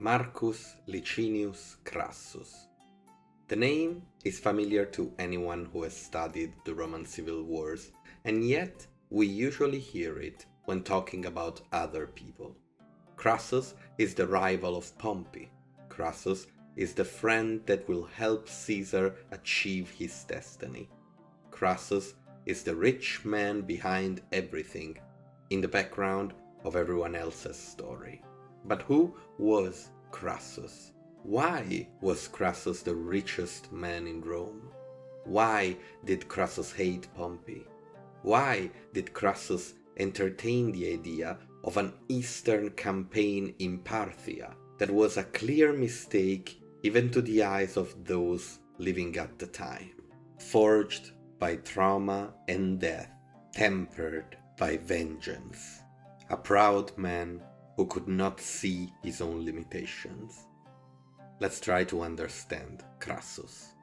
Marcus Licinius Crassus. The name is familiar to anyone who has studied the Roman civil wars, and yet we usually hear it when talking about other people. Crassus is the rival of Pompey. Crassus is the friend that will help Caesar achieve his destiny. Crassus is the rich man behind everything, in the background of everyone else's story. But who was Crassus? Why was Crassus the richest man in Rome? Why did Crassus hate Pompey? Why did Crassus entertain the idea of an eastern campaign in Parthia that was a clear mistake even to the eyes of those living at the time? Forged by trauma and death, tempered by vengeance. A proud man who could not see his own limitations. Let's try to understand Crassus.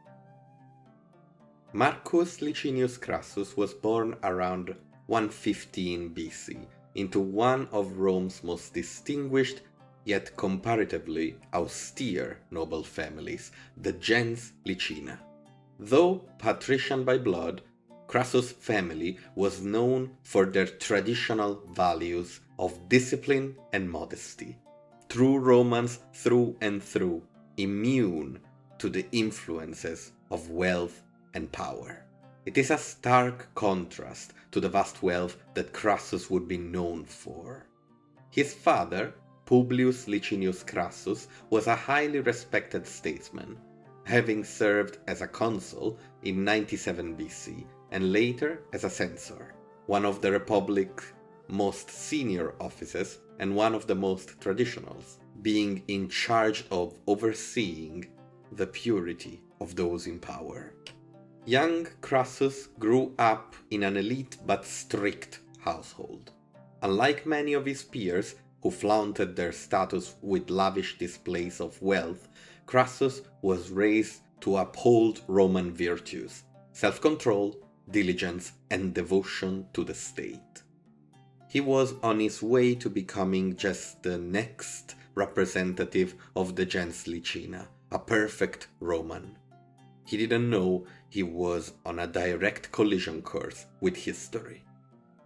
Marcus Licinius Crassus was born around 115 BC into one of Rome's most distinguished yet comparatively austere noble families, the gens Licina. Though patrician by blood, Crassus' family was known for their traditional values of discipline and modesty. True Romans through and through, immune to the influences of wealth and power. It is a stark contrast to the vast wealth that Crassus would be known for. His father, Publius Licinius Crassus, was a highly respected statesman, having served as a consul in 97 BC and later as a censor, one of the Republic's most senior offices and one of the most traditional, being in charge of overseeing the purity of those in power. Young Crassus grew up in an elite but strict household. Unlike many of his peers who flaunted their status with lavish displays of wealth, Crassus was raised to uphold Roman virtues, self-control, diligence, and devotion to the state. He was on his way to becoming just the next representative of the gens Licina, a perfect Roman. He didn't know he was on a direct collision course with history.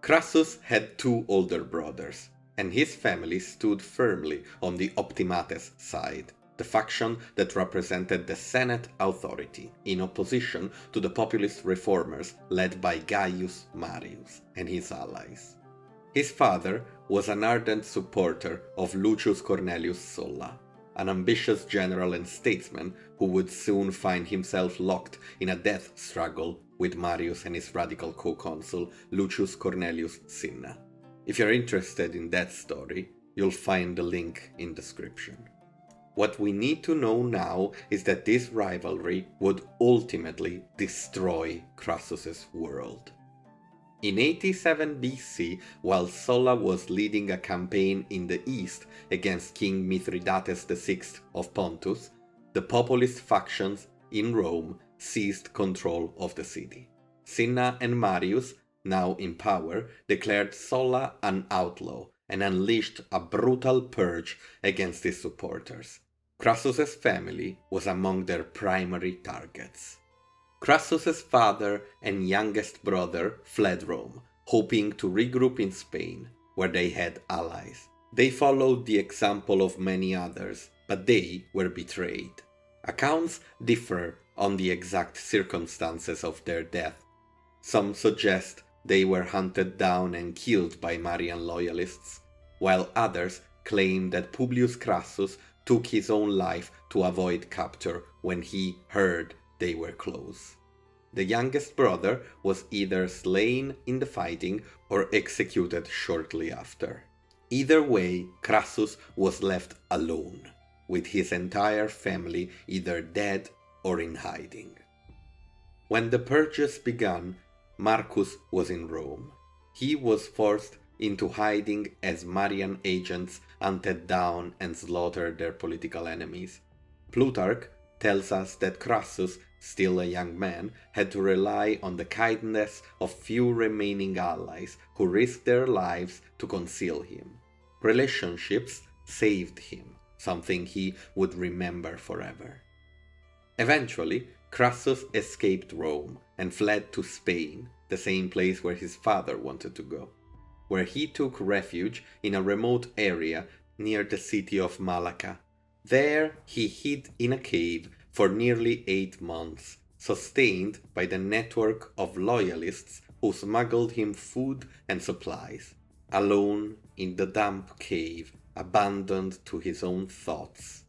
Crassus had two older brothers, and his family stood firmly on the optimates side, the faction that represented the Senate authority, in opposition to the populist reformers led by Gaius Marius and his allies. His father was an ardent supporter of Lucius Cornelius Sulla, an ambitious general and statesman who would soon find himself locked in a death struggle with Marius and his radical co-consul Lucius Cornelius Cinna. If you're interested in that story, you'll find the link in description. What we need to know now is that this rivalry would ultimately destroy Crassus's world. In 87 BC, while Sulla was leading a campaign in the east against King Mithridates VI of Pontus, the populist factions in Rome seized control of the city. Cinna and Marius, now in power, declared Sulla an outlaw and unleashed a brutal purge against his supporters. Crassus's family was among their primary targets. Crassus's father and youngest brother fled Rome, hoping to regroup in Spain, where they had allies. They followed the example of many others, but they were betrayed. Accounts differ on the exact circumstances of their death. Some suggest they were hunted down and killed by Marian loyalists, while others claim that Publius Crassus took his own life to avoid capture when he heard they were close. The youngest brother was either slain in the fighting or executed shortly after. Either way, Crassus was left alone, with his entire family either dead or in hiding. When the purges began, Marcus was in Rome. He was forced into hiding as Marian agents hunted down and slaughtered their political enemies. Plutarch tells us that Crassus, still a young man, had to rely on the kindness of few remaining allies who risked their lives to conceal him. Relationships saved him, something he would remember forever. Eventually, Crassus escaped Rome and fled to Spain, the same place where his father wanted to go, where he took refuge in a remote area near the city of Malacca. There he hid in a cave for nearly 8 months, sustained by the network of loyalists who smuggled him food and supplies. Alone in the damp cave, abandoned to his own thoughts,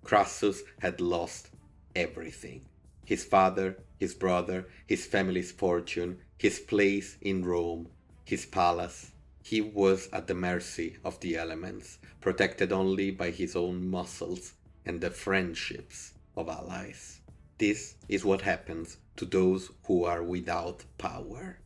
Crassus had lost everything. His father, his brother, his family's fortune, his place in Rome, his palace. He was at the mercy of the elements, protected only by his own muscles and the friendships of allies. This is what happens to those who are without power.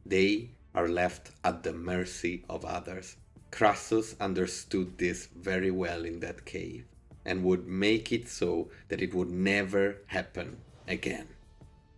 They are left at the mercy of others. Crassus understood this very well in that cave, and would make it so that it would never happen again.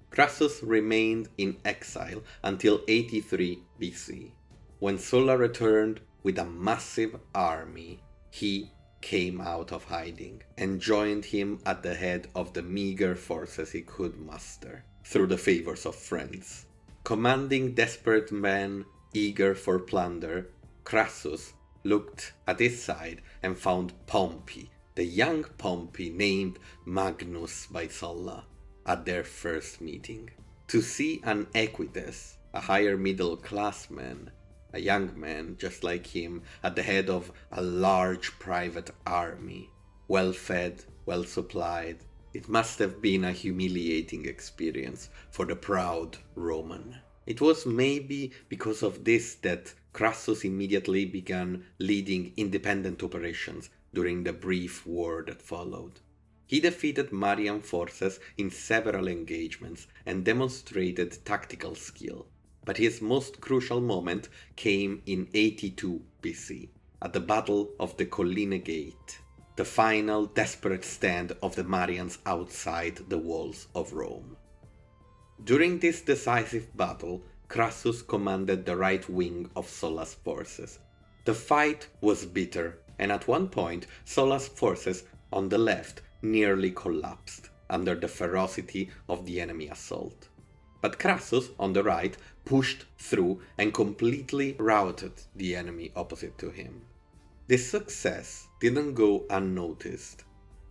Crassus remained in exile until 83 BC. When Sulla returned with a massive army, he came out of hiding and joined him at the head of the meager forces he could muster, through the favors of friends. Commanding desperate men eager for plunder, Crassus looked at his side and found Pompey, the young Pompey named Magnus by Sulla, at their first meeting. To see an Equites, a higher middle class man, a young man just like him, at the head of a large private army, well fed, well supplied, it must have been a humiliating experience for the proud Roman. It was maybe because of this that Crassus immediately began leading independent operations during the brief war that followed. He defeated Marian forces in several engagements and demonstrated tactical skill. But his most crucial moment came in 82 BC, at the Battle of the Colline Gate, the final desperate stand of the Marians outside the walls of Rome. During this decisive battle, Crassus commanded the right wing of Sulla's forces. The fight was bitter, and at one point Sulla's forces on the left nearly collapsed under the ferocity of the enemy assault. But Crassus, on the right, pushed through and completely routed the enemy opposite to him. This success didn't go unnoticed.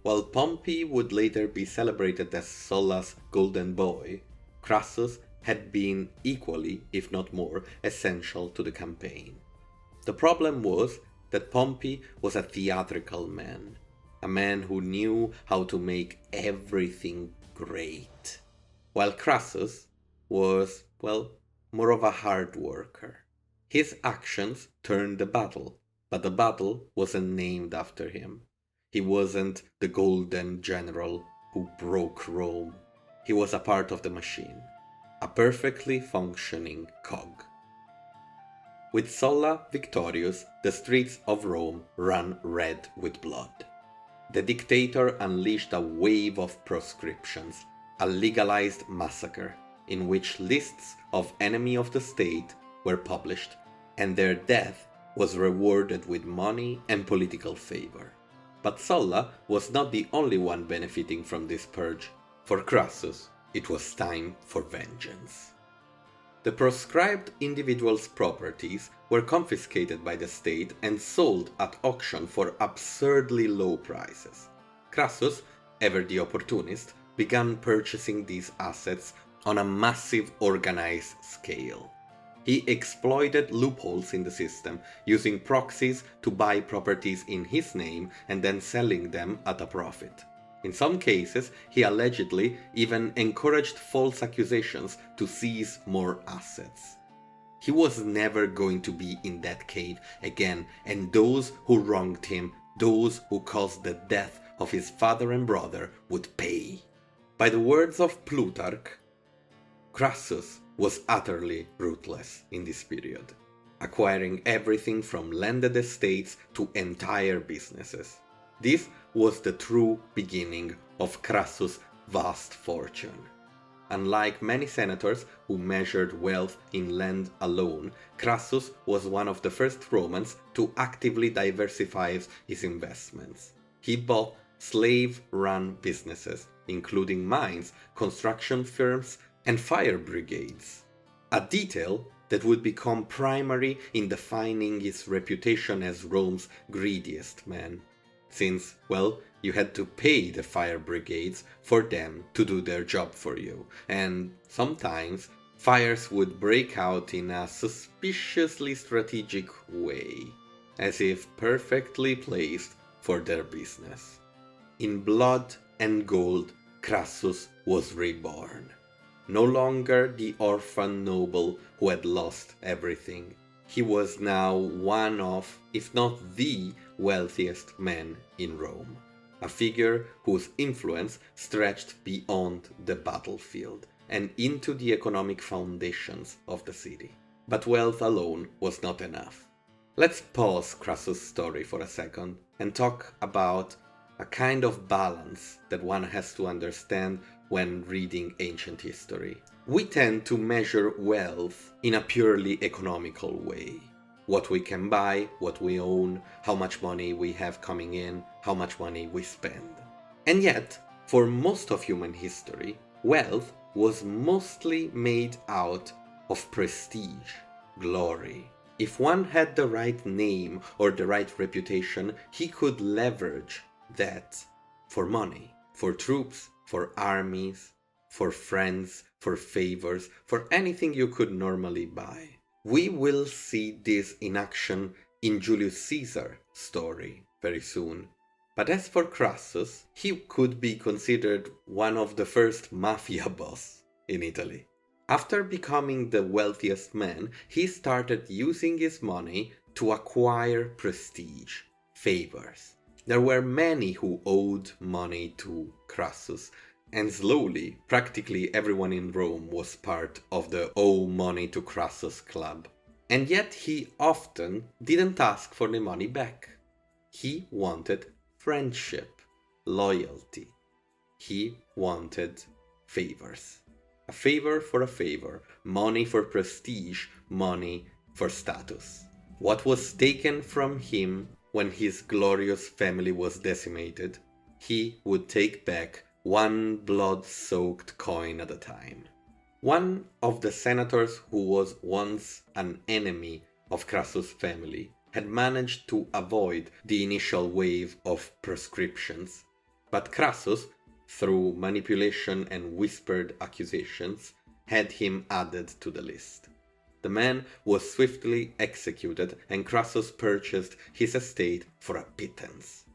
While Pompey would later be celebrated as Sulla's golden boy, Crassus had been equally, if not more, essential to the campaign. The problem was that Pompey was a theatrical man, a man who knew how to make everything great, while Crassus was, well, more of a hard worker. His actions turned the battle, but the battle wasn't named after him. He wasn't the golden general who broke Rome. He was a part of the machine, a perfectly functioning cog. With Sulla victorious, the streets of Rome ran red with blood. The dictator unleashed a wave of proscriptions, a legalized massacre, in which lists of enemies of the state were published, and their death was rewarded with money and political favor. But Sulla was not the only one benefiting from this purge. For Crassus, it was time for vengeance. The proscribed individuals' properties were confiscated by the state and sold at auction for absurdly low prices. Crassus, ever the opportunist, began purchasing these assets on a massive organized scale. He exploited loopholes in the system, using proxies to buy properties in his name and then selling them at a profit. In some cases, he allegedly even encouraged false accusations to seize more assets. He was never going to be in that cave again, and those who wronged him, those who caused the death of his father and brother, would pay. By the words of Plutarch, Crassus was utterly ruthless in this period, acquiring everything from landed estates to entire businesses. This was the true beginning of Crassus' vast fortune. Unlike many senators who measured wealth in land alone, Crassus was one of the first Romans to actively diversify his investments. He bought slave-run businesses, including mines, construction firms, and fire brigades. A detail that would become primary in defining his reputation as Rome's greediest man, since, well, you had to pay the fire brigades for them to do their job for you, and sometimes fires would break out in a suspiciously strategic way, as if perfectly placed for their business. In blood and gold, Crassus was reborn. No longer the orphan noble who had lost everything. He was now one of, if not the wealthiest man in Rome. A figure whose influence stretched beyond the battlefield and into the economic foundations of the city. But wealth alone was not enough. Let's pause Crassus' story for a second and talk about a kind of balance that one has to understand when reading ancient history. We tend to measure wealth in a purely economical way. What we can buy, what we own, how much money we have coming in, how much money we spend. And yet, for most of human history, wealth was mostly made out of prestige, glory. If one had the right name or the right reputation, he could leverage that for money, for troops, for armies, for friends, for favors, for anything you could normally buy. We will see this in action in Julius Caesar's story very soon. But as for Crassus, he could be considered one of the first mafia boss in Italy. After becoming the wealthiest man, he started using his money to acquire prestige, favors. There were many who owed money to Crassus, and slowly, practically everyone in Rome was part of the owe money to Crassus club. And yet he often didn't ask for the money back. He wanted friendship, loyalty. He wanted favors. A favor for a favor, money for prestige, money for status. What was taken from him when his glorious family was decimated, he would take back one blood-soaked coin at a time. One of the senators who was once an enemy of Crassus' family had managed to avoid the initial wave of proscriptions, but Crassus, through manipulation and whispered accusations, had him added to the list. The man was swiftly executed, and Crassus purchased his estate for a pittance.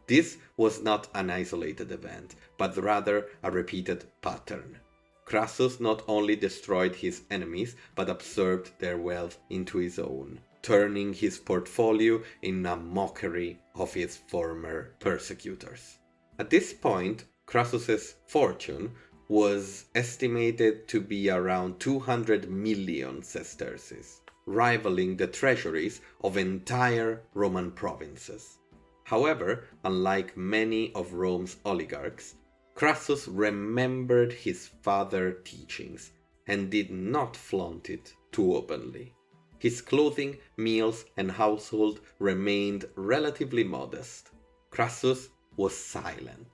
This was not an isolated event, but rather a repeated pattern. Crassus not only destroyed his enemies, but absorbed their wealth into his own, turning his portfolio in a mockery of his former persecutors. At this point, Crassus's fortune was estimated to be around 200 million sesterces, rivaling the treasuries of entire Roman provinces. However, unlike many of Rome's oligarchs, Crassus remembered his father's teachings and did not flaunt it too openly. His clothing, meals, and household remained relatively modest. Crassus was silent.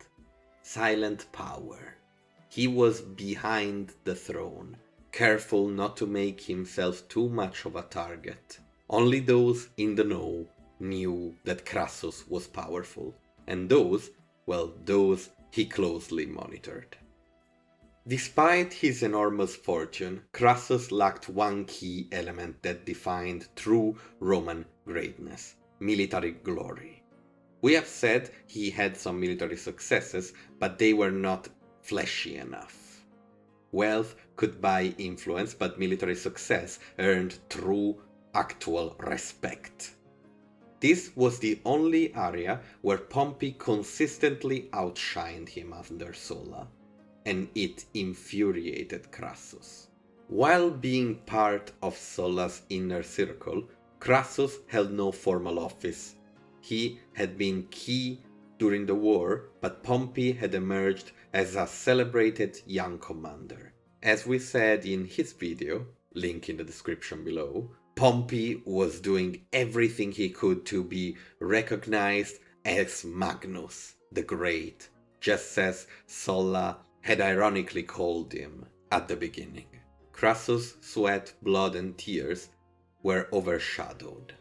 Silent power. He was behind the throne, careful not to make himself too much of a target. Only those in the know knew that Crassus was powerful, and those he closely monitored. Despite his enormous fortune, Crassus lacked one key element that defined true Roman greatness: military glory. We have said he had some military successes, but they were not flashy enough. Wealth could buy influence, but military success earned true, actual respect. This was the only area where Pompey consistently outshined him under Sulla, and it infuriated Crassus. While being part of Sulla's inner circle, Crassus held no formal office. He had been key during the war, but Pompey had emerged as a celebrated young commander. As we said in his video, link in the description below, Pompey was doing everything he could to be recognized as Magnus the Great, just as Sulla had ironically called him at the beginning. Crassus' sweat, blood, and tears were overshadowed.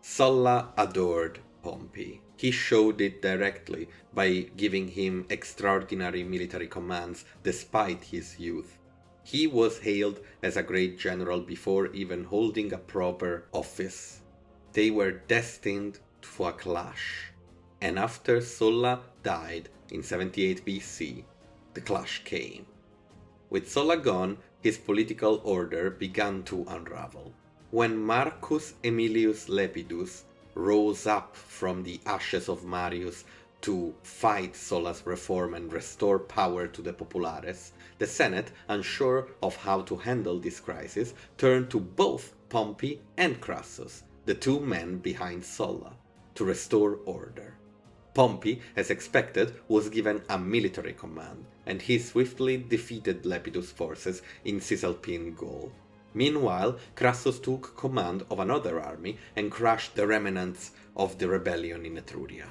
Sulla adored Pompey. He showed it directly by giving him extraordinary military commands despite his youth. He was hailed as a great general before even holding a proper office. They were destined for a clash. And after Sulla died in 78 BC, the clash came. With Sulla gone, his political order began to unravel. When Marcus Aemilius Lepidus rose up from the ashes of Marius to fight Sulla's reform and restore power to the populares, the Senate, unsure of how to handle this crisis, turned to both Pompey and Crassus, the two men behind Sulla, to restore order. Pompey, as expected, was given a military command, and he swiftly defeated Lepidus' forces in Cisalpine Gaul. Meanwhile, Crassus took command of another army and crushed the remnants of the rebellion in Etruria.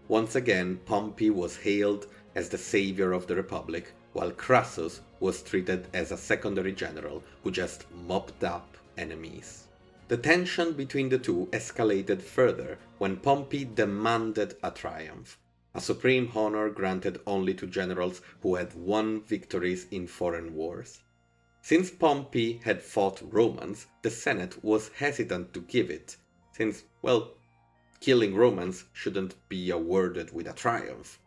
Once again, Pompey was hailed as the savior of the Republic, while Crassus was treated as a secondary general who just mopped up enemies. The tension between the two escalated further when Pompey demanded a triumph, a supreme honor granted only to generals who had won victories in foreign wars. Since Pompey had fought Romans, the Senate was hesitant to give it, since, well, killing Romans shouldn't be awarded with a triumph.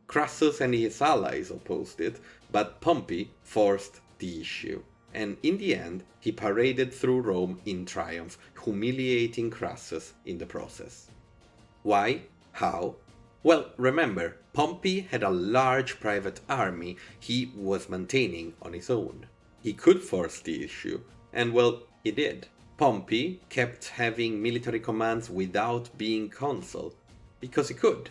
Crassus and his allies opposed it, but Pompey forced the issue, and in the end he paraded through Rome in triumph, humiliating Crassus in the process. Why? How? Well, remember, Pompey had a large private army he was maintaining on his own. He could force the issue, and well, he did. Pompey kept having military commands without being consul, because he could,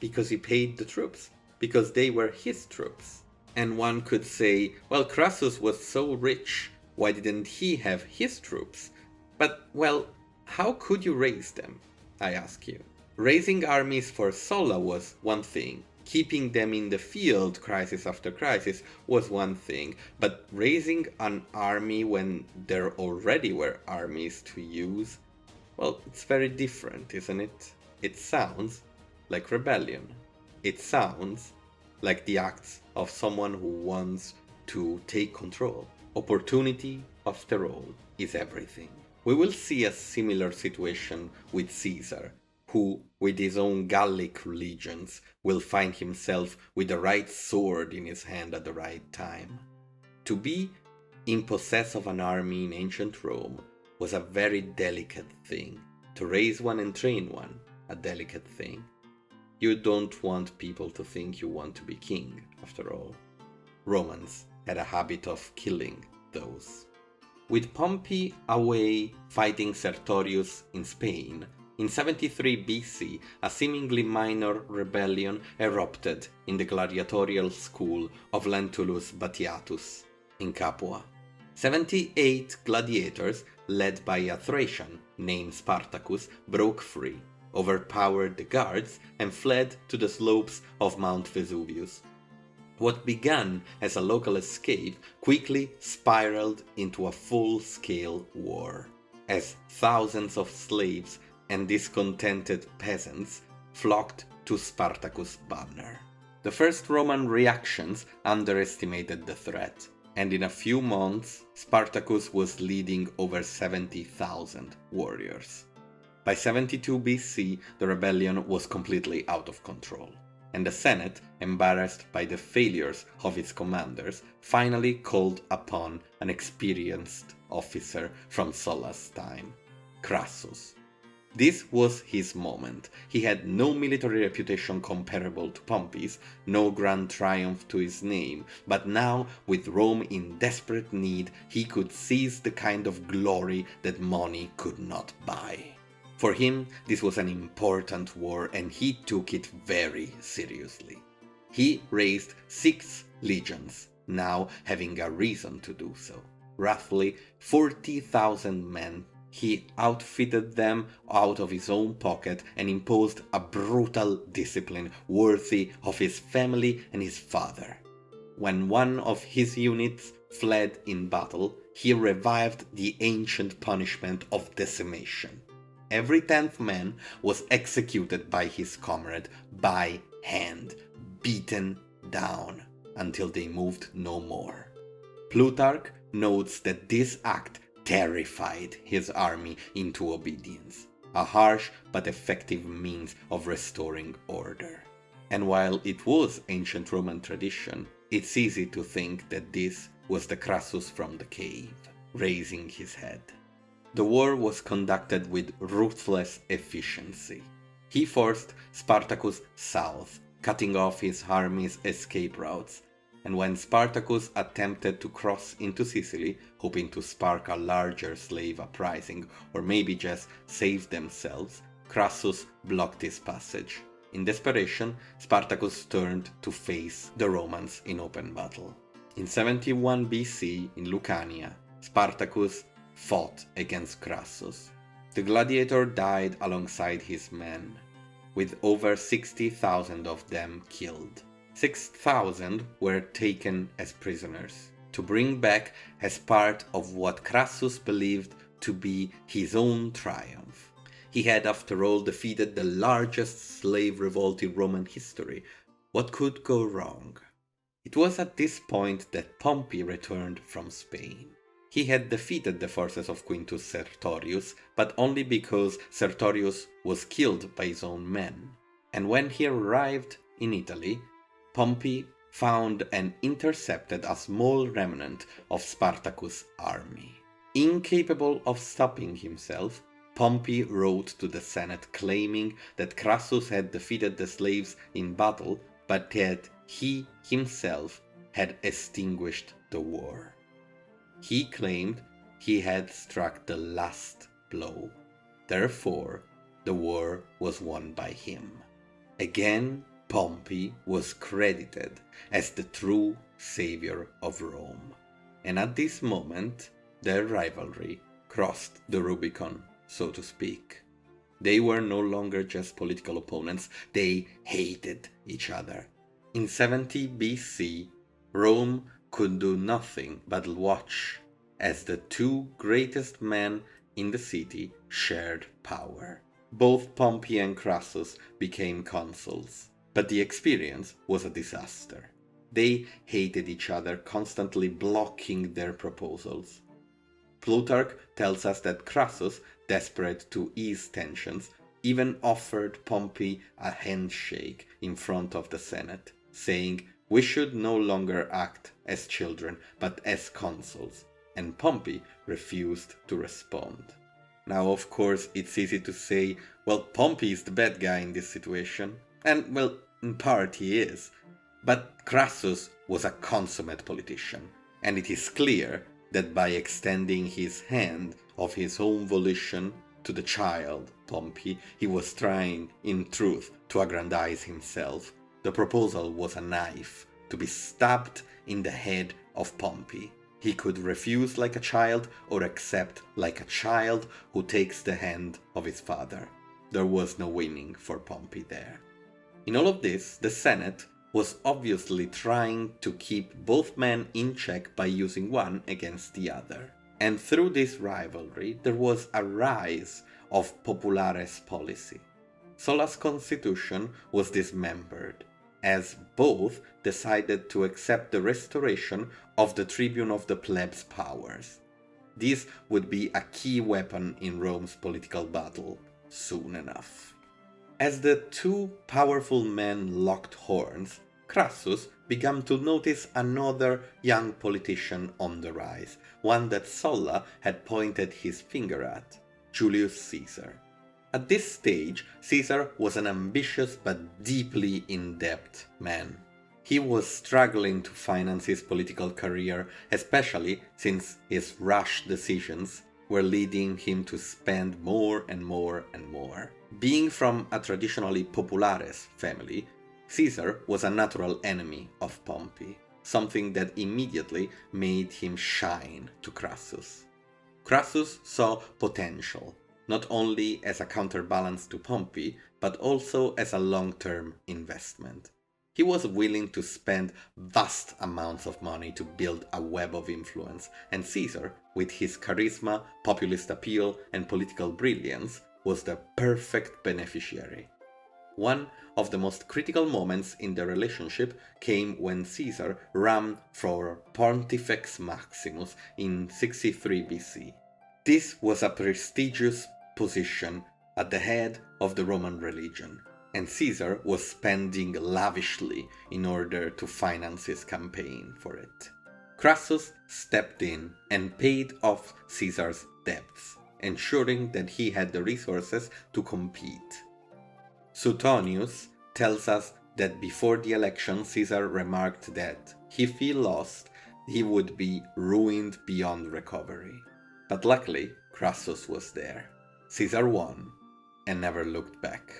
because he paid the troops, because they were his troops. And one could say, well, Crassus was so rich, why didn't he have his troops? But, well, how could you raise them, I ask you? Raising armies for Sulla was one thing. Keeping them in the field crisis after crisis was one thing, but raising an army when there already were armies to use, well, it's very different, isn't it? It sounds like rebellion. It sounds like the acts of someone who wants to take control. Opportunity, after all, is everything. We will see a similar situation with Caesar, who, with his own Gallic legions, will find himself with the right sword in his hand at the right time. To be in possess of an army in ancient Rome was a very delicate thing. To raise one and train one, a delicate thing. You don't want people to think you want to be king, after all. Romans had a habit of killing those. With Pompey away fighting Sertorius in Spain, in 73 BC, a seemingly minor rebellion erupted in the gladiatorial school of Lentulus Batiatus in Capua. 78 gladiators, led by a Thracian named Spartacus, broke free, overpowered the guards, and fled to the slopes of Mount Vesuvius. What began as a local escape quickly spiraled into a full-scale war, as thousands of slaves and discontented peasants flocked to Spartacus' banner. The first Roman reactions underestimated the threat, and in a few months Spartacus was leading over 70,000 warriors. By 72 BC, the rebellion was completely out of control, and the Senate, embarrassed by the failures of its commanders, finally called upon an experienced officer from Sulla's time, Crassus. This was his moment. He had no military reputation comparable to Pompey's, no grand triumph to his name, but now, with Rome in desperate need, he could seize the kind of glory that money could not buy. For him, this was an important war, and he took it very seriously. He raised 6 legions, now having a reason to do so. Roughly 40,000 men he outfitted them out of his own pocket and imposed a brutal discipline worthy of his family and his father. When one of his units fled in battle, he revived the ancient punishment of decimation. Every 10th man was executed by his comrade by hand, beaten down until they moved no more. Plutarch notes that this act terrified his army into obedience, a harsh but effective means of restoring order. And while it was ancient Roman tradition, it's easy to think that this was the Crassus from the cave, raising his head. The war was conducted with ruthless efficiency. He forced Spartacus south, cutting off his army's escape routes, and when Spartacus attempted to cross into Sicily, hoping to spark a larger slave uprising or maybe just save themselves, Crassus blocked his passage. In desperation, Spartacus turned to face the Romans in open battle. In 71 BC, in Lucania, Spartacus fought against Crassus. The gladiator died alongside his men, with over 60,000 of them killed. 6,000 were taken as prisoners, to bring back as part of what Crassus believed to be his own triumph. He had, after all, defeated the largest slave revolt in Roman history. What could go wrong? It was at this point that Pompey returned from Spain. He had defeated the forces of Quintus Sertorius, but only because Sertorius was killed by his own men. And when he arrived in Italy, Pompey found and intercepted a small remnant of Spartacus' army. Incapable of stopping himself, Pompey wrote to the Senate claiming that Crassus had defeated the slaves in battle, but that he himself had extinguished the war. He claimed he had struck the last blow. Therefore, the war was won by him. Again, Pompey was credited as the true savior of Rome. And at this moment, their rivalry crossed the Rubicon, so to speak. They were no longer just political opponents, they hated each other. In 70 BC, Rome could do nothing but watch as the two greatest men in the city shared power. Both Pompey and Crassus became consuls, but the experience was a disaster. They hated each other, constantly blocking their proposals. Plutarch tells us that Crassus, desperate to ease tensions, even offered Pompey a handshake in front of the Senate, saying, "We should no longer act as children, but as consuls," and Pompey refused to respond. Now, of course, it's easy to say, well, Pompey is the bad guy in this situation, and, well, in part he is, but Crassus was a consummate politician, and it is clear that by extending his hand of his own volition to the child, Pompey, he was trying, in truth, to aggrandize himself. The proposal was a knife to be stabbed in the head of Pompey. He could refuse like a child or accept like a child who takes the hand of his father. There was no winning for Pompey there. In all of this, the Senate was obviously trying to keep both men in check by using one against the other. And through this rivalry, there was a rise of populares policy. Sulla's constitution was dismembered, as both decided to accept the restoration of the tribune of the plebs' powers. This would be a key weapon in Rome's political battle soon enough. As the two powerful men locked horns, Crassus began to notice another young politician on the rise, one that Sulla had pointed his finger at, Julius Caesar. At this stage, Caesar was an ambitious but deeply in-debt man. He was struggling to finance his political career, especially since his rash decisions were leading him to spend more and more and more. Being from a traditionally populares family, Caesar was a natural enemy of Pompey, something that immediately made him shine to Crassus. Crassus saw potential, not only as a counterbalance to Pompey, but also as a long-term investment. He was willing to spend vast amounts of money to build a web of influence, and Caesar, with his charisma, populist appeal, and political brilliance, was the perfect beneficiary. One of the most critical moments in the relationship came when Caesar ran for Pontifex Maximus in 63 BC. This was a prestigious position at the head of the Roman religion, and Caesar was spending lavishly in order to finance his campaign for it. Crassus stepped in and paid off Caesar's debts, ensuring that he had the resources to compete. Suetonius tells us that before the election Caesar remarked that if he lost, he would be ruined beyond recovery. But luckily, Crassus was there. Caesar won and never looked back.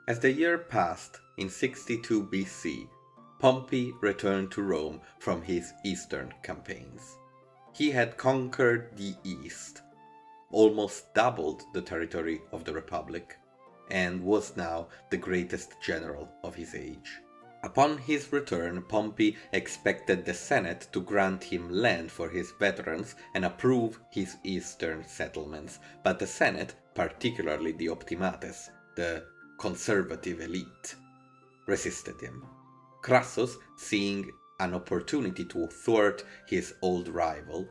As the year passed, in 62 BC, Pompey returned to Rome from his eastern campaigns. He had conquered the east, almost doubled the territory of the Republic, and was now the greatest general of his age. Upon his return, Pompey expected the Senate to grant him land for his veterans and approve his eastern settlements, but the Senate, particularly the optimates, the conservative elite, resisted him. Crassus, seeing an opportunity to thwart his old rival,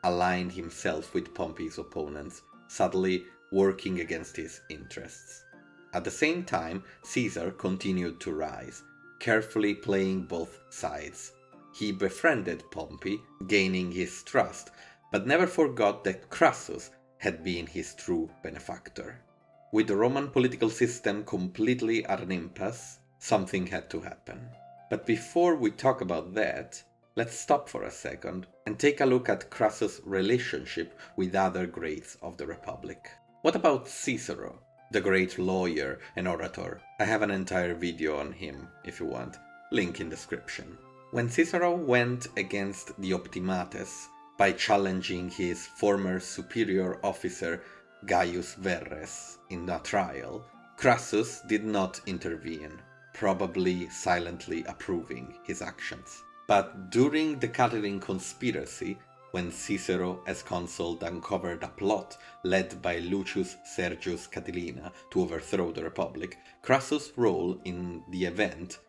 aligned himself with Pompey's opponents, subtly working against his interests. At the same time, Caesar continued to rise, carefully playing both sides. He befriended Pompey, gaining his trust, but never forgot that Crassus had been his true benefactor. With the Roman political system completely at an impasse, something had to happen. But before we talk about that, let's stop for a second and take a look at Crassus' relationship with other greats of the Republic. What about Cicero, the great lawyer and orator? I have an entire video on him if you want, link in description. When Cicero went against the optimates by challenging his former superior officer Gaius Verres in a trial, Crassus did not intervene, probably silently approving his actions. But during the Catiline conspiracy, when Cicero as consul uncovered a plot led by Lucius Sergius Catilina to overthrow the Republic, Crassus' role in the event,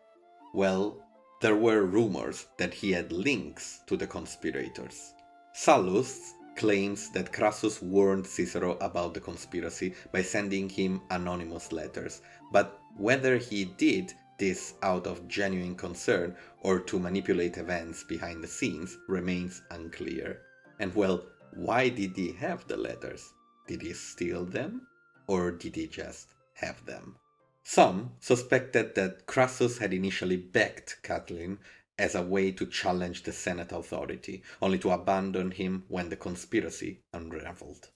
well, there were rumors that he had links to the conspirators. Sallust claims that Crassus warned Cicero about the conspiracy by sending him anonymous letters, but whether he did this out of genuine concern or to manipulate events behind the scenes remains unclear. And well, why did he have the letters? Did he steal them? Or did he just have them? Some suspected that Crassus had initially backed Catiline as a way to challenge the Senate authority, only to abandon him when the conspiracy unraveled.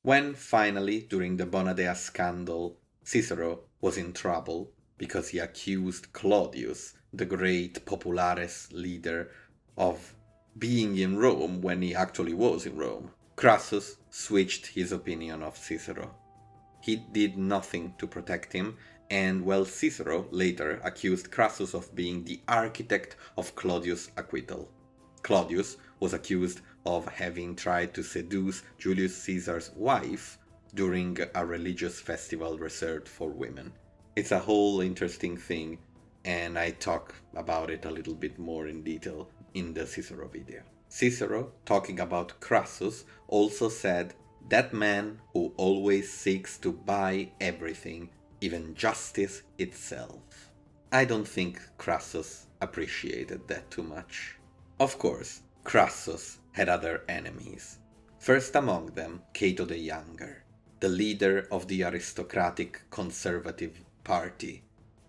When finally, during the Bonadea scandal, Cicero was in trouble because he accused Claudius, the great populares leader, of being in Rome when he actually was in Rome, Crassus switched his opinion of Cicero. He did nothing to protect him, and while Cicero later accused Crassus of being the architect of Claudius' acquittal. Claudius was accused of having tried to seduce Julius Caesar's wife during a religious festival reserved for women. It's a whole interesting thing, and I talk about it a little bit more in detail in the Cicero video. Cicero, talking about Crassus, also said, "That man who always seeks to buy everything, even justice itself." I don't think Crassus appreciated that too much. Of course, Crassus had other enemies. First among them, Cato the Younger, the leader of the aristocratic conservative party,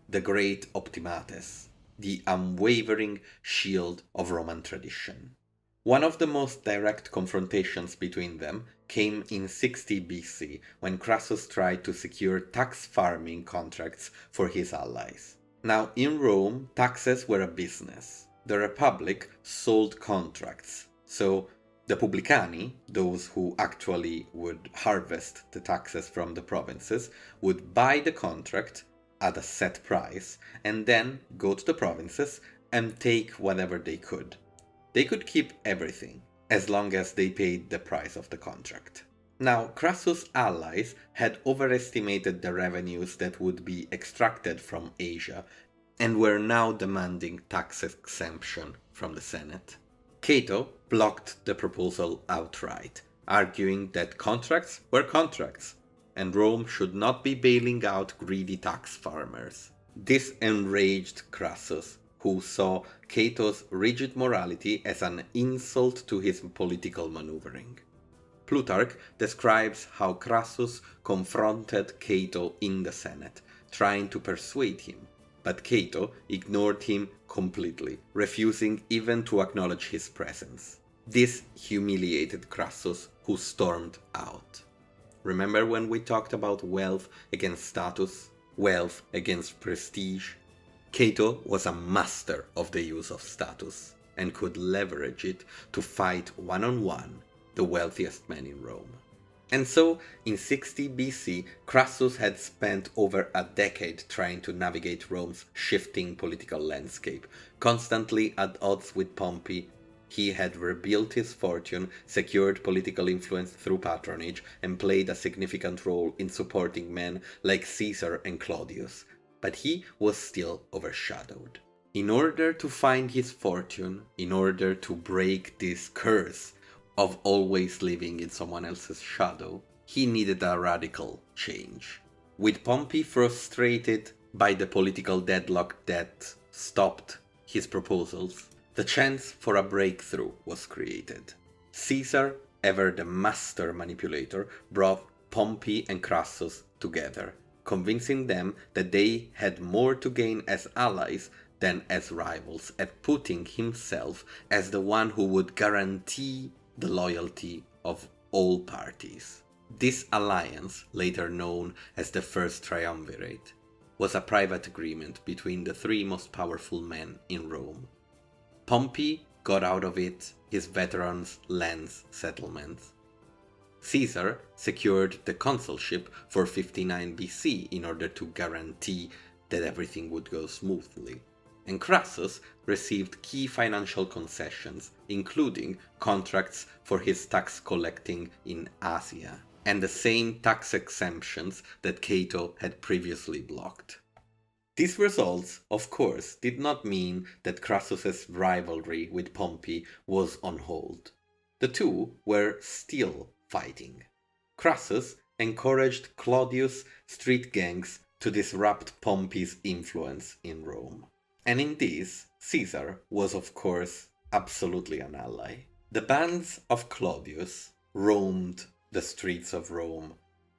the great optimates, the unwavering shield of Roman tradition. One of the most direct confrontations between them came in 60 BC, when Crassus tried to secure tax farming contracts for his allies. Now, in Rome, taxes were a business. The Republic sold contracts, so The publicani, those who actually would harvest the taxes from the provinces, would buy the contract at a set price and then go to the provinces and take whatever they could. They could keep everything as long as they paid the price of the contract. Now, Crassus' allies had overestimated the revenues that would be extracted from Asia and were now demanding tax exemption from the Senate. Cato blocked the proposal outright, arguing that contracts were contracts, and Rome should not be bailing out greedy tax farmers. This enraged Crassus, who saw Cato's rigid morality as an insult to his political maneuvering. Plutarch describes how Crassus confronted Cato in the Senate, trying to persuade him, but Cato ignored him completely, refusing even to acknowledge his presence. This humiliated Crassus, who stormed out. Remember when we talked about wealth against status, wealth against prestige? Cato was a master of the use of status and could leverage it to fight one-on-one the wealthiest man in Rome. And so, in 60 BC, Crassus had spent over a decade trying to navigate Rome's shifting political landscape. Constantly at odds with Pompey, he had rebuilt his fortune, secured political influence through patronage, and played a significant role in supporting men like Caesar and Claudius. But he was still overshadowed. In order to find his fortune, in order to break this curse of always living in someone else's shadow, he needed a radical change. With Pompey frustrated by the political deadlock that stopped his proposals, the chance for a breakthrough was created. Caesar, ever the master manipulator, brought Pompey and Crassus together, convincing them that they had more to gain as allies than as rivals, and putting himself as the one who would guarantee the loyalty of all parties. This alliance, later known as the First Triumvirate, was a private agreement between the three most powerful men in Rome. Pompey got out of it his veterans' lands settlements. Caesar secured the consulship for 59 BC in order to guarantee that everything would go smoothly. And Crassus received key financial concessions, including contracts for his tax collecting in Asia, and the same tax exemptions that Cato had previously blocked. These results, of course, did not mean that Crassus's rivalry with Pompey was on hold. The two were still fighting. Crassus encouraged Claudius' street gangs to disrupt Pompey's influence in Rome. And in this, Caesar was of course absolutely an ally. The bands of Claudius roamed the streets of Rome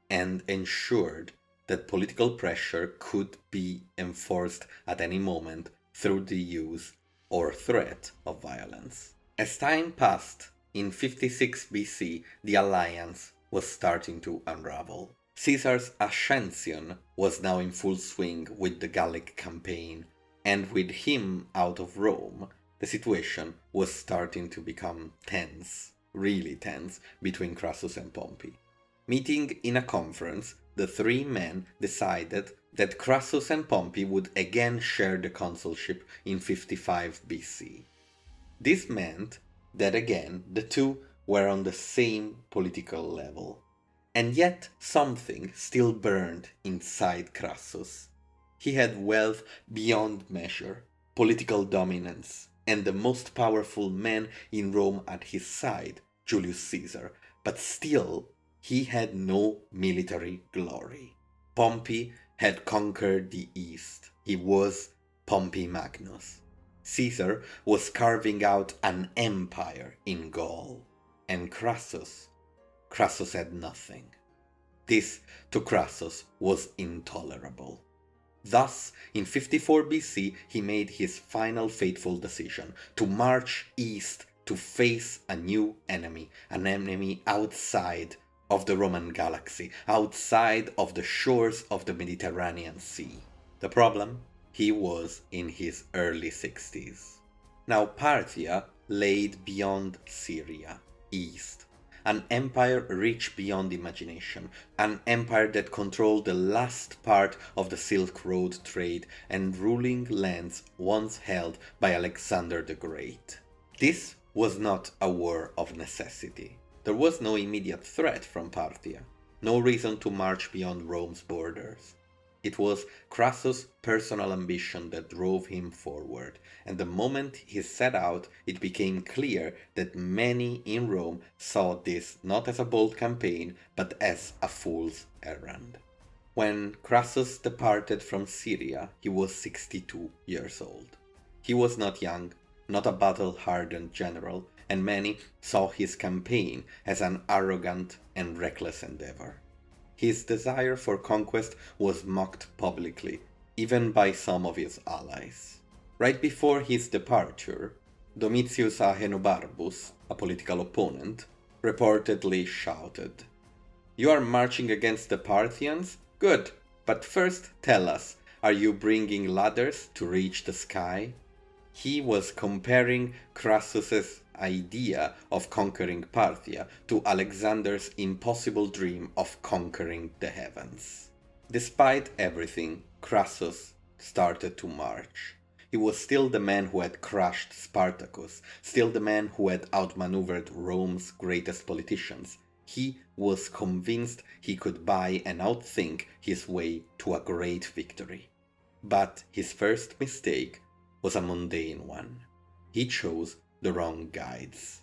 and ensured that political pressure could be enforced at any moment through the use or threat of violence. As time passed, in 56 BC, the alliance was starting to unravel. Caesar's ascension was now in full swing with the Gallic campaign, and with him out of Rome, the situation was starting to become tense, really tense, between Crassus and Pompey. Meeting in a conference, the three men decided that Crassus and Pompey would again share the consulship in 55 BC. This meant that again the two were on the same political level. And yet something still burned inside Crassus. He had wealth beyond measure, political dominance, and the most powerful man in Rome at his side, Julius Caesar, but still he had no military glory. Pompey had conquered the East. He was Pompey Magnus. Caesar was carving out an empire in Gaul, and Crassus had nothing. This, to Crassus, was intolerable. Thus, in 54 BC, he made his final fateful decision to march east to face a new enemy, an enemy outside of the Roman galaxy, outside of the shores of the Mediterranean Sea. The problem? He was in his early 60s. Now, Parthia laid beyond Syria. east. An empire rich beyond imagination, an empire that controlled the last part of the Silk Road trade and ruling lands once held by Alexander the Great. This was not a war of necessity. There was no immediate threat from Parthia, no reason to march beyond Rome's borders. It was Crassus' personal ambition that drove him forward, and the moment he set out, it became clear that many in Rome saw this not as a bold campaign, but as a fool's errand. When Crassus departed from Syria, he was 62 years old. He was not young, not a battle-hardened general, and many saw his campaign as an arrogant and reckless endeavor. His desire for conquest was mocked publicly, even by some of his allies. Right before his departure, Domitius Ahenobarbus, a political opponent, reportedly shouted, "You are marching against the Parthians? Good, but first tell us, are you bringing ladders to reach the sky?" He was comparing Crassus's idea of conquering Parthia to Alexander's impossible dream of conquering the heavens. Despite everything, Crassus started to march. He was still the man who had crushed Spartacus, still the man who had outmaneuvered Rome's greatest politicians. He was convinced he could buy and outthink his way to a great victory. But his first mistake was a mundane one. He chose the wrong guides.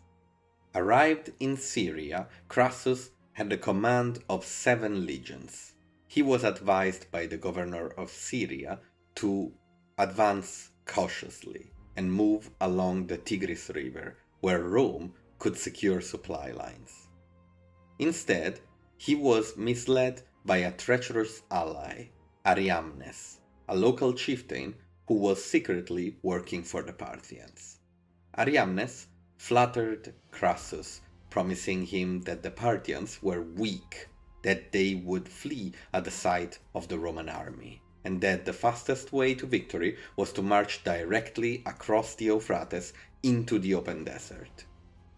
Arrived in Syria, Crassus had the command of 7 legions. He was advised by the governor of Syria to advance cautiously and move along the Tigris River, where Rome could secure supply lines. Instead, he was misled by a treacherous ally, Ariamnes, a local chieftain who was secretly working for the Parthians. Ariamnes flattered Crassus, promising him that the Parthians were weak, that they would flee at the sight of the Roman army, and that the fastest way to victory was to march directly across the Euphrates into the open desert.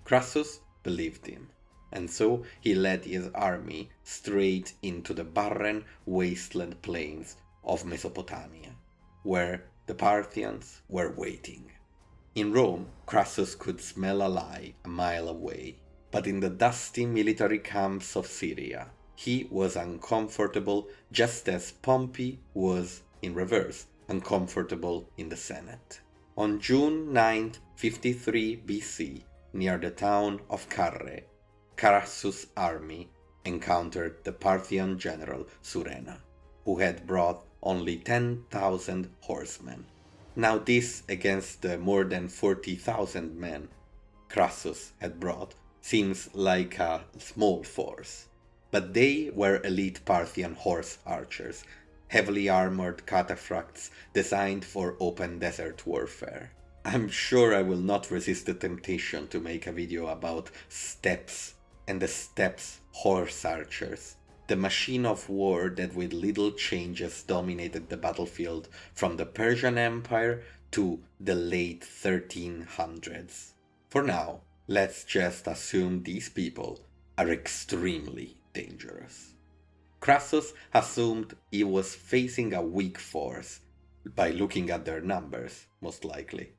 Crassus believed him, and so he led his army straight into the barren wasteland plains of Mesopotamia, where the Parthians were waiting. In Rome, Crassus could smell a lie a mile away, but in the dusty military camps of Syria, he was uncomfortable just as Pompey was, in reverse, uncomfortable in the Senate. On June 9, 53 BC, near the town of Carre, Crassus' army encountered the Parthian general Surena, who had brought only 10,000 horsemen. Now this against the more than 40,000 men Crassus had brought seems like a small force, but they were elite Parthian horse archers, heavily armored cataphracts designed for open desert warfare. I'm sure I will not resist the temptation to make a video about steppes and the steppes horse archers, the machine of war that with little changes dominated the battlefield from the Persian Empire to the late 1300s. For now, let's just assume these people are extremely dangerous. Crassus assumed he was facing a weak force, by looking at their numbers, most likely.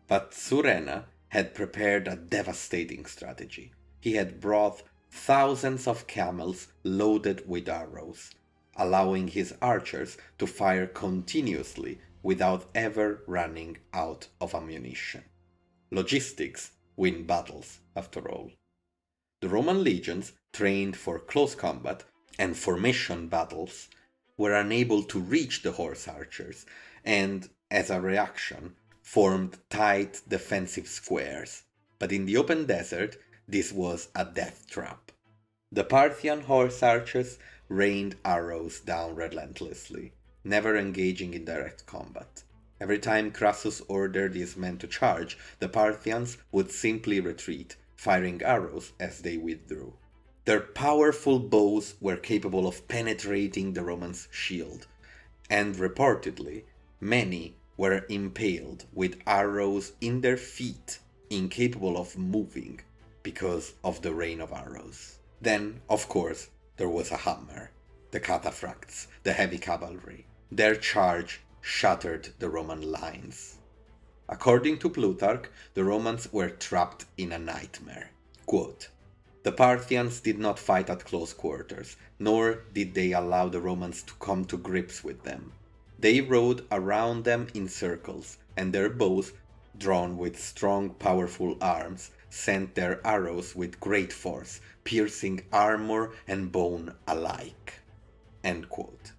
But Surena had prepared a devastating strategy. He had brought thousands of camels loaded with arrows, allowing his archers to fire continuously without ever running out of ammunition. Logistics win battles, after all. The Roman legions, trained for close combat and formation battles, were unable to reach the horse archers, and, as a reaction, formed tight defensive squares. But in the open desert, this was a death trap. The Parthian horse archers rained arrows down relentlessly, never engaging in direct combat. Every time Crassus ordered his men to charge, the Parthians would simply retreat, firing arrows as they withdrew. Their powerful bows were capable of penetrating the Romans' shield, and reportedly, many were impaled with arrows in their feet, incapable of moving, because of the rain of arrows. Then, of course, there was a hammer, the cataphracts, the heavy cavalry. Their charge shattered the Roman lines. According to Plutarch, the Romans were trapped in a nightmare. Quote, "The Parthians did not fight at close quarters, nor did they allow the Romans to come to grips with them. They rode around them in circles, and their bows, drawn with strong, powerful arms, sent their arrows with great force, piercing armor and bone alike." End quote.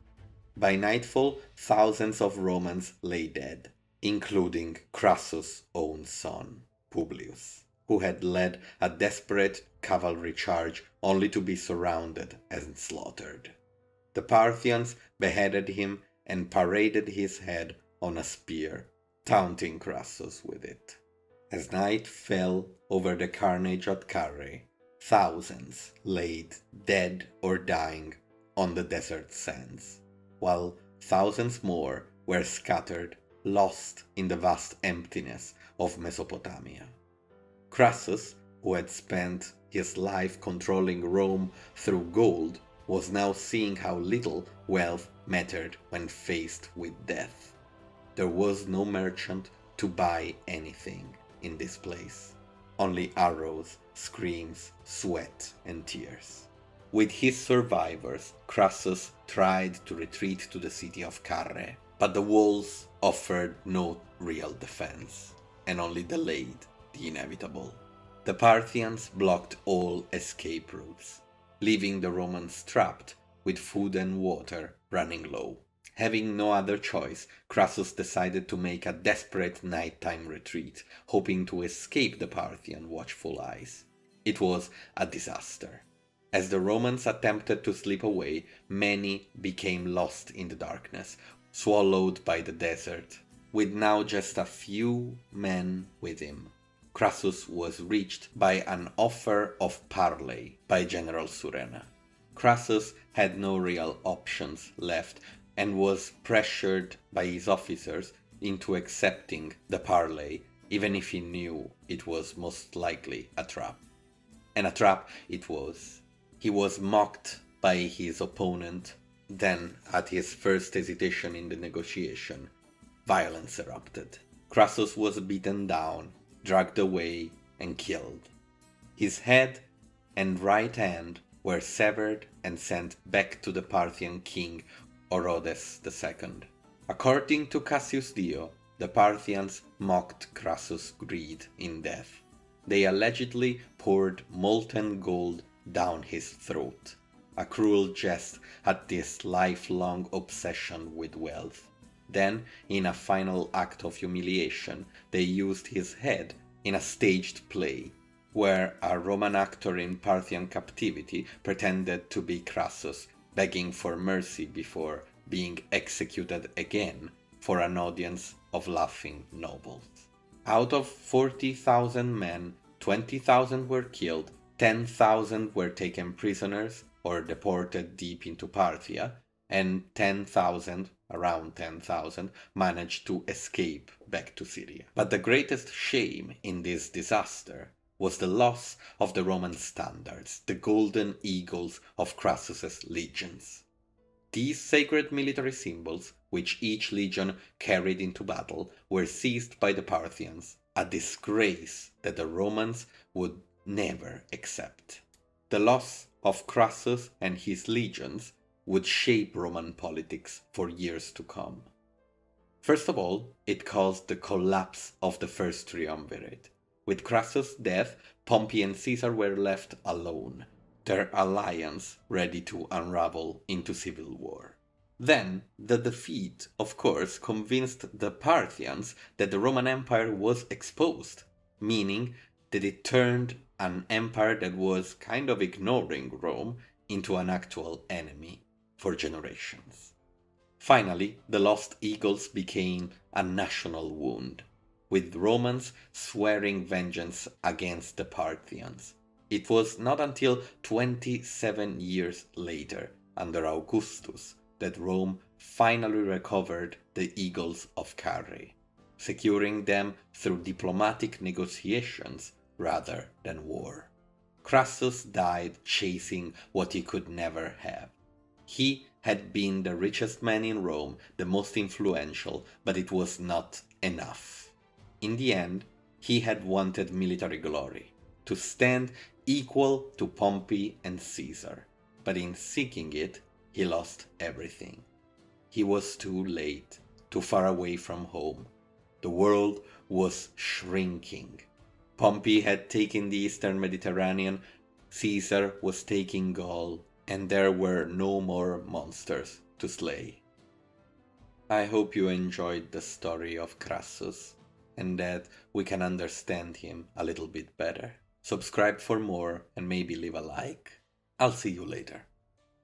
By nightfall, thousands of Romans lay dead, including Crassus' own son, Publius, who had led a desperate cavalry charge only to be surrounded and slaughtered. The Parthians beheaded him and paraded his head on a spear, taunting Crassus with it. As night fell over the carnage at Carrhae, thousands laid dead or dying on the desert sands, while thousands more were scattered, lost in the vast emptiness of Mesopotamia. Crassus, who had spent his life controlling Rome through gold, was now seeing how little wealth mattered when faced with death. There was no merchant to buy anything in this place. Only arrows, screams, sweat, and tears. With his survivors, Crassus tried to retreat to the city of Carrhae, but the walls offered no real defense, and only delayed the inevitable. The Parthians blocked all escape routes, leaving the Romans trapped with food and water running low. Having no other choice, Crassus decided to make a desperate nighttime retreat, hoping to escape the Parthian watchful eyes. It was a disaster. As the Romans attempted to slip away, many became lost in the darkness, swallowed by the desert, with now just a few men with him. Crassus was reached by an offer of parley by General Surena. Crassus had no real options left and was pressured by his officers into accepting the parley, even if he knew it was most likely a trap. And a trap it was. He was mocked by his opponent. Then, at his first hesitation in the negotiation, violence erupted. Crassus was beaten down, dragged away, and killed. His head and right hand were severed and sent back to the Parthian king Orodes II. According to Cassius Dio, the Parthians mocked Crassus' greed in death. They allegedly poured molten gold down his throat, a cruel jest at this lifelong obsession with wealth. Then, in a final act of humiliation, they used his head in a staged play, where a Roman actor in Parthian captivity pretended to be Crassus, begging for mercy before being executed again for an audience of laughing nobles. Out of 40,000 men, 20,000 were killed, 10,000 were taken prisoners or deported deep into Parthia, and 10,000, around 10,000, managed to escape back to Syria. But the greatest shame in this disaster was the loss of the Roman standards, the golden eagles of Crassus's legions. These sacred military symbols, which each legion carried into battle, were seized by the Parthians, a disgrace that the Romans would never accept. The loss of Crassus and his legions would shape Roman politics for years to come. First of all, it caused the collapse of the First Triumvirate. With Crassus' death, Pompey and Caesar were left alone, their alliance ready to unravel into civil war. Then, the defeat, of course, convinced the Parthians that the Roman Empire was exposed, meaning that it turned an empire that was kind of ignoring Rome into an actual enemy for generations. Finally, the lost eagles became a national wound, with Romans swearing vengeance against the Parthians. It was not until 27 years later, under Augustus, that Rome finally recovered the eagles of Carrhae, securing them through diplomatic negotiations rather than war. Crassus died chasing what he could never have. He had been the richest man in Rome, the most influential, but it was not enough. In the end, he had wanted military glory, to stand equal to Pompey and Caesar, but in seeking it, he lost everything. He was too late, too far away from home. The world was shrinking. Pompey had taken the eastern Mediterranean, Caesar was taking Gaul, and there were no more monsters to slay. I hope you enjoyed the story of Crassus, and that we can understand him a little bit better. Subscribe for more and maybe leave a like. I'll see you later.